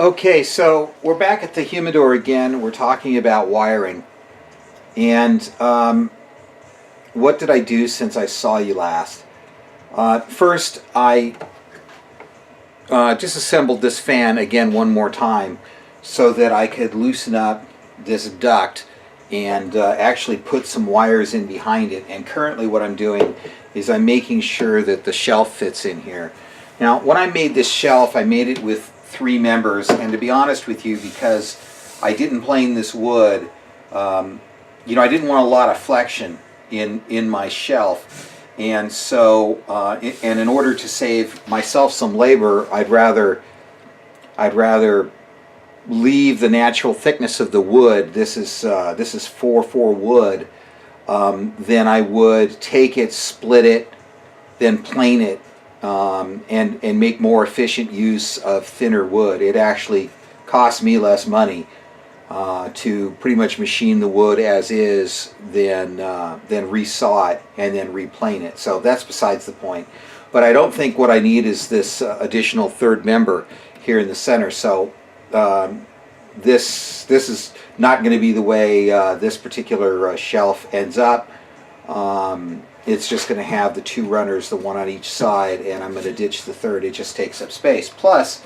Okay, so we're back at the humidor again. We're talking about wiring. And what did I do since I saw you last? First, I disassembled this fan again one more time so that I could loosen up this duct and actually put some wires in behind it. And currently what I'm doing is I'm making sure that the shelf fits in here. Now, when I made this shelf, I made it with 3 members, and to be honest with you, because I didn't plane this wood, I didn't want a lot of flexion in my shelf, and so and in order to save myself some labor, I'd rather leave the natural thickness of the wood. This is 4x4 wood. Then I would take it, split it, then plane it. And make more efficient use of thinner wood. It actually costs me less money to pretty much machine the wood as is than resaw it and then replane it. So that's besides the point. But I don't think what I need is this additional third member here in the center. So this is not going to be the way this particular shelf ends up. It's just going to have the 2 runners, the one on each side, and I'm going to ditch the third. It just takes up space. Plus,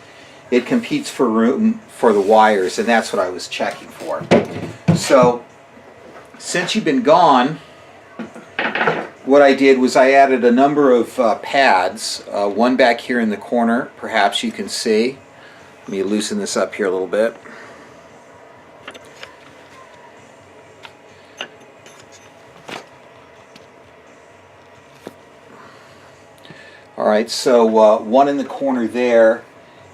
it competes for room for the wires, and that's what I was checking for. So, since you've been gone, what I did was I added a number of pads, one back here in the corner, perhaps you can see. Let me loosen this up here a little bit. Alright, so one in the corner there,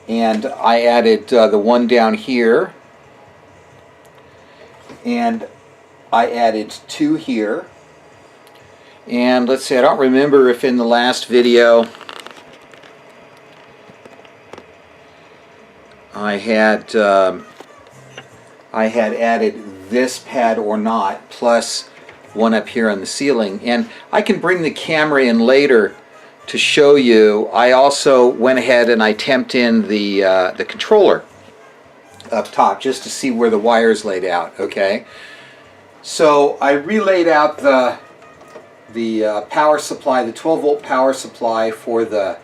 and I added the one down here, and I added 2 here, and let's see, I don't remember if in the last video I had added this pad or not, plus one up here on the ceiling. And I can bring the camera in later to show you. I also went ahead and I temped in the controller up top just to see where the wires laid out. Okay, so I relayed out the power supply, the 12-volt power supply for the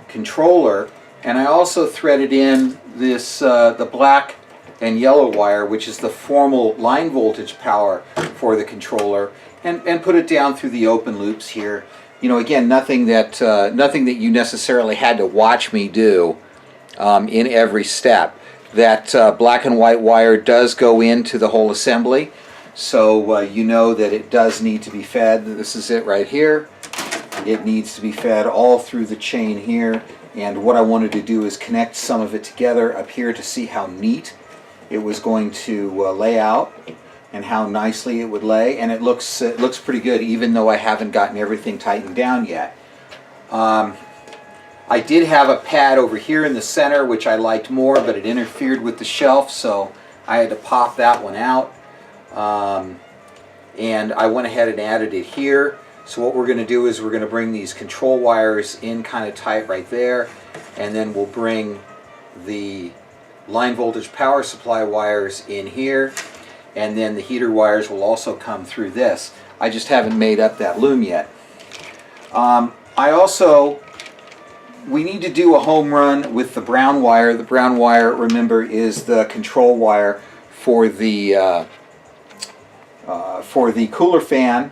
controller, and I also threaded in this the black and yellow wire, which is the formal line voltage power for the controller, and put it down through the open loops here. You know, again, nothing that you necessarily had to watch me do in every step. That black and white wire does go into the whole assembly, so you know that it does need to be fed. This is it right here. It needs to be fed all through the chain here, and what I wanted to do is connect some of it together up here to see how neat it was going to lay out, and how nicely it would lay, and it looks pretty good, even though I haven't gotten everything tightened down yet. I did have a pad over here in the center which I liked more, but it interfered with the shelf, so I had to pop that one out, and I went ahead and added it here. So what we're going to do is we're going to bring these control wires in kind of tight right there, and then we'll bring the line voltage power supply wires in here, and then the heater wires will also come through this. I just haven't made up that loom yet. We need to do a home run with the brown wire. The brown wire, remember, is the control wire for the cooler fan,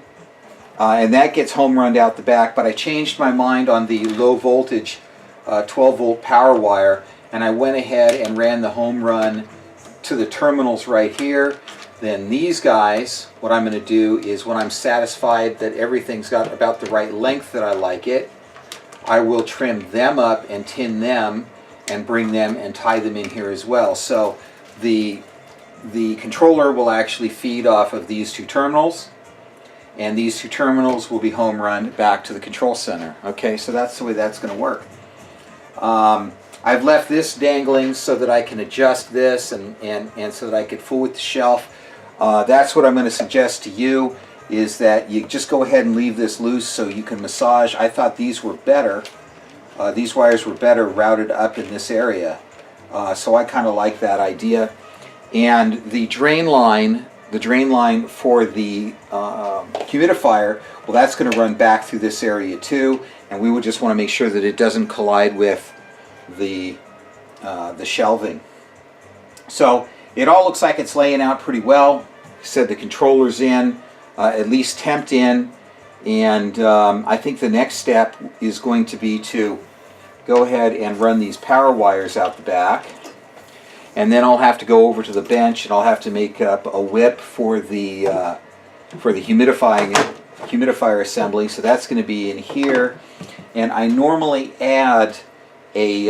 and that gets home runned out the back. But I changed my mind on the low voltage 12-volt power wire, and I went ahead and ran the home run to the terminals right here. Then these guys, what I'm going to do is when I'm satisfied that everything's got about the right length that I like it, I will trim them up and tin them and bring them and tie them in here as well. So the controller will actually feed off of these 2 terminals, and these 2 terminals will be home run back to the control center. Okay, so that's the way that's going to work. I've left this dangling so that I can adjust this and so that I could fool with the shelf. That's what I'm going to suggest to you, is that you just go ahead and leave this loose so you can massage. I thought these were better. These wires were better routed up in this area. So I kind of like that idea. And the drain line for the humidifier, well, that's going to run back through this area too, and we would just want to make sure that it doesn't collide with the shelving. So it all looks like it's laying out pretty well. Said the controller's in, at least temped in, and I think the next step is going to be to go ahead and run these power wires out the back, and then I'll have to go over to the bench and I'll have to make up a whip for the humidifier assembly. So that's going to be in here, and I normally add a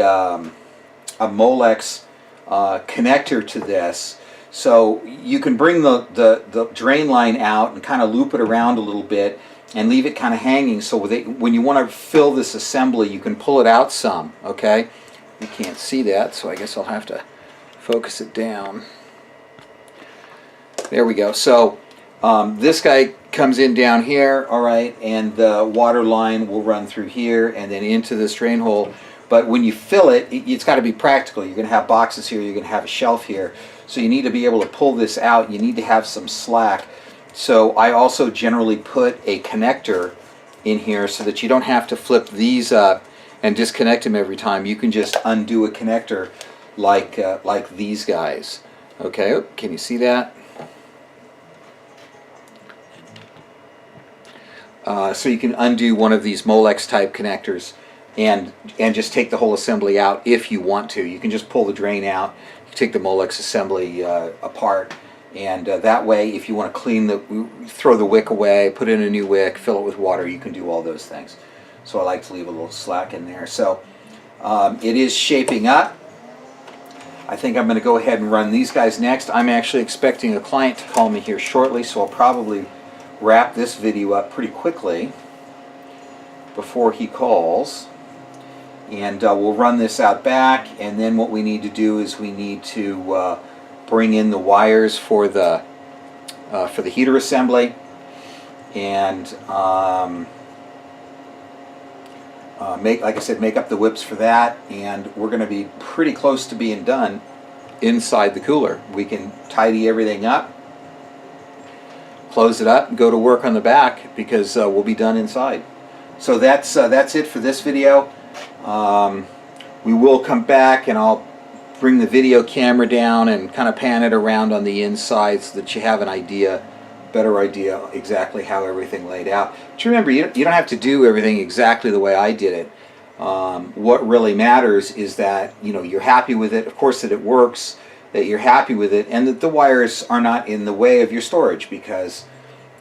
Molex connector to this. So you can bring the drain line out and kind of loop it around a little bit and leave it kind of hanging, so when you want to fill this assembly, you can pull it out some, okay? You can't see that, so I guess I'll have to focus it down. There we go. So this guy comes in down here, all right, and the water line will run through here and then into this drain hole. But when you fill it, it's got to be practical. You're going to have boxes here, you're going to have a shelf here. So you need to be able to pull this out. You need to have some slack. So I also generally put a connector in here so that you don't have to flip these up and disconnect them every time. You can just undo a connector like these guys. Okay, oh, can you see that? So you can undo one of these Molex type connectors and just take the whole assembly out if you want to. You can just pull the drain out, you take the Molex assembly apart, and that way if you want to throw the wick away, put in a new wick, fill it with water, you can do all those things. So I like to leave a little slack in there. So it is shaping up. I think I'm going to go ahead and run these guys next. I'm actually expecting a client to call me here shortly, so I'll probably wrap this video up pretty quickly before he calls. And we'll run this out back, and then what we need to do is we need to bring in the wires for the heater assembly, and like I said, make up the whips for that, and we're going to be pretty close to being done inside the cooler. We can tidy everything up, close it up, and go to work on the back, because we'll be done inside. So that's it for this video. We will come back and I'll bring the video camera down and kind of pan it around on the inside so that you have an idea, better idea exactly how everything laid out. But remember, you don't have to do everything exactly the way I did it. What really matters is that you're happy with it, of course, that it works, that you're happy with it, and that the wires are not in the way of your storage, because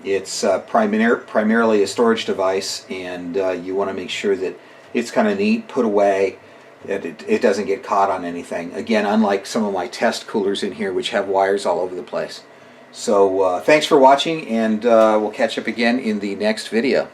it's primarily a storage device, and you want to make sure that it's kind of neat, put away, that it doesn't get caught on anything. Again, unlike some of my test coolers in here, which have wires all over the place. So thanks for watching, and we'll catch up again in the next video.